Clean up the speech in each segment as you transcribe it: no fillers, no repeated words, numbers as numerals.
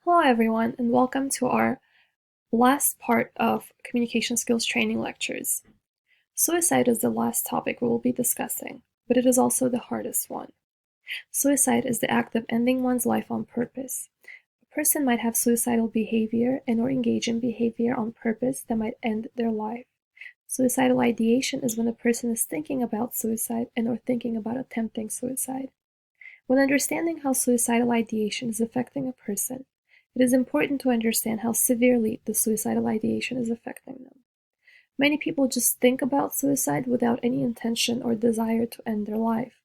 Hello everyone, and welcome to our last part of communication skills training lectures. Suicide is the last topic we will be discussing, but it is also the hardest one. Suicide is the act of ending one's life on purpose. A person might have suicidal behavior and/or engage in behavior on purpose that might end their life. Suicidal ideation is when a person is thinking about suicide and/or thinking about attempting suicide. When understanding how suicidal ideation is affecting a person, it is important to understand how severely the suicidal ideation is affecting them. Many people just think about suicide without any intention or desire to end their life.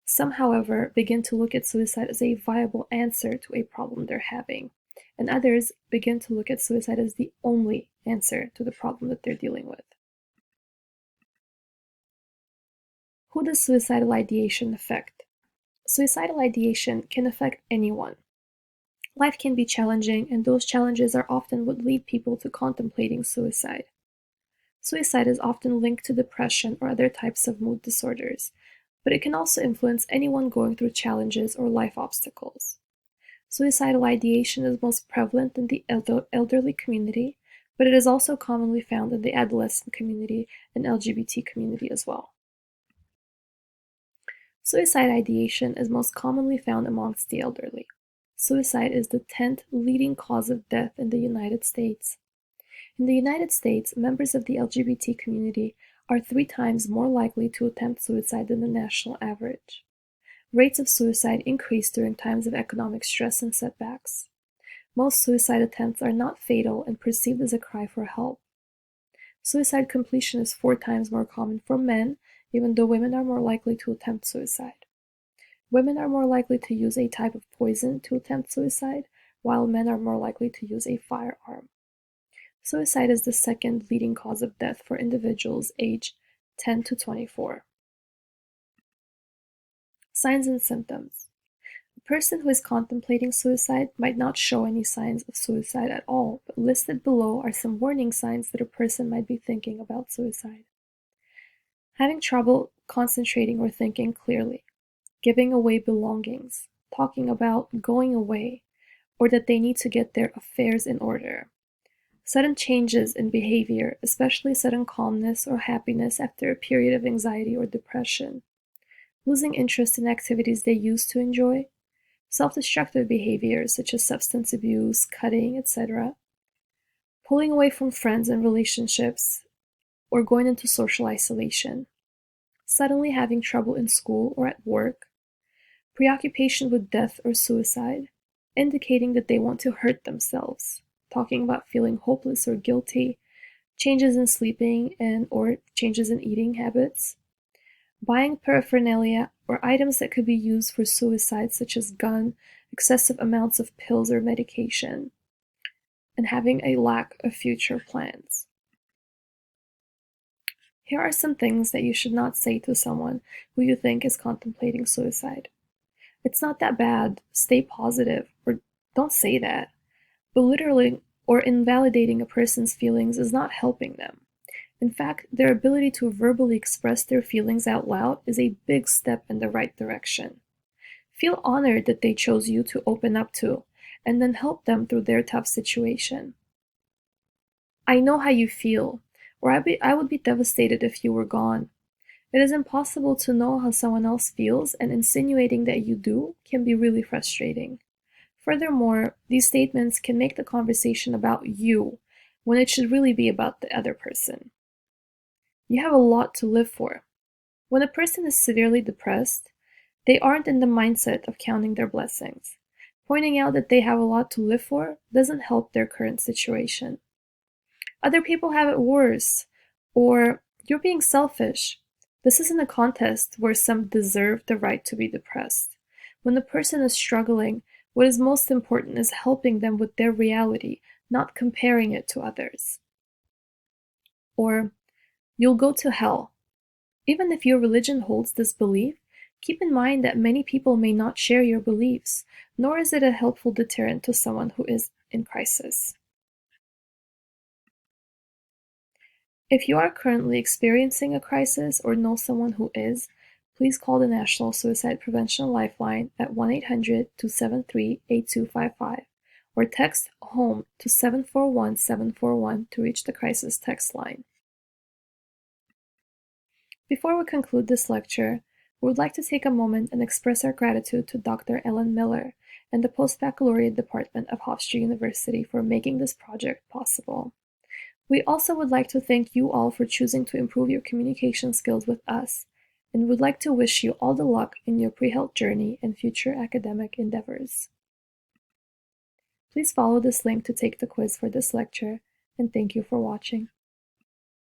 Some, however, begin to look at suicide as a viable answer to a problem they're having, and others begin to look at suicide as the only answer to the problem that they're dealing with. Who does suicidal ideation affect? Suicidal ideation can affect anyone. Life can be challenging, and those challenges are often what lead people to contemplating suicide. Suicide is often linked to depression or other types of mood disorders, but it can also influence anyone going through challenges or life obstacles. Suicidal ideation is most prevalent in the elderly community, but it is also commonly found in the adolescent community and LGBT community as well. Suicide ideation is most commonly found amongst the elderly. Suicide is the 10th leading cause of death in the United States. In the United States, members of the LGBT community are 3 times more likely to attempt suicide than the national average. Rates of suicide increase during times of economic stress and setbacks. Most suicide attempts are not fatal and perceived as a cry for help. Suicide completion is 4 times more common for men, even though women are more likely to attempt suicide. Women are more likely to use a type of poison to attempt suicide, while men are more likely to use a firearm. Suicide is the 2nd leading cause of death for individuals aged 10 to 24. Signs and symptoms. A person who is contemplating suicide might not show any signs of suicide at all, but listed below are some warning signs that a person might be thinking about suicide. Having trouble concentrating or thinking clearly. Giving away belongings, talking about going away, or that they need to get their affairs in order. Sudden changes in behavior, especially sudden calmness or happiness after a period of anxiety or depression. Losing interest in activities they used to enjoy. Self-destructive behaviors such as substance abuse, cutting, etc. Pulling away from friends and relationships, or going into social isolation. Suddenly having trouble in school or at work. Preoccupation with death or suicide, indicating that they want to hurt themselves, talking about feeling hopeless or guilty, changes in sleeping and/or changes in eating habits, buying paraphernalia or items that could be used for suicide such as gun, excessive amounts of pills or medication, and having a lack of future plans. Here are some things that you should not say to someone who you think is contemplating suicide. It's not that bad, stay positive, or don't say that. Belittling or invalidating a person's feelings is not helping them. In fact, their ability to verbally express their feelings out loud is a big step in the right direction. Feel honored that they chose you to open up to, and then help them through their tough situation. I know how you feel, or I would be devastated if you were gone. It is impossible to know how someone else feels, and insinuating that you do can be really frustrating. Furthermore, these statements can make the conversation about you when it should really be about the other person. You have a lot to live for. When a person is severely depressed, they aren't in the mindset of counting their blessings. Pointing out that they have a lot to live for doesn't help their current situation. Other people have it worse, or you're being selfish. This isn't a contest where some deserve the right to be depressed. When the person is struggling, what is most important is helping them with their reality, not comparing it to others. Or, you'll go to hell. Even if your religion holds this belief, keep in mind that many people may not share your beliefs, nor is it a helpful deterrent to someone who is in crisis. If you are currently experiencing a crisis or know someone who is, please call the National Suicide Prevention Lifeline at 1-800-273-8255 or text HOME to 741-741 to reach the crisis text line. Before we conclude this lecture, we would like to take a moment and express our gratitude to Dr. Ellen Miller and the Postbaccalaureate Department of Hofstra University for making this project possible. We also would like to thank you all for choosing to improve your communication skills with us, and would like to wish you all the luck in your pre-health journey and future academic endeavors. Please follow this link to take the quiz for this lecture, and thank you for watching.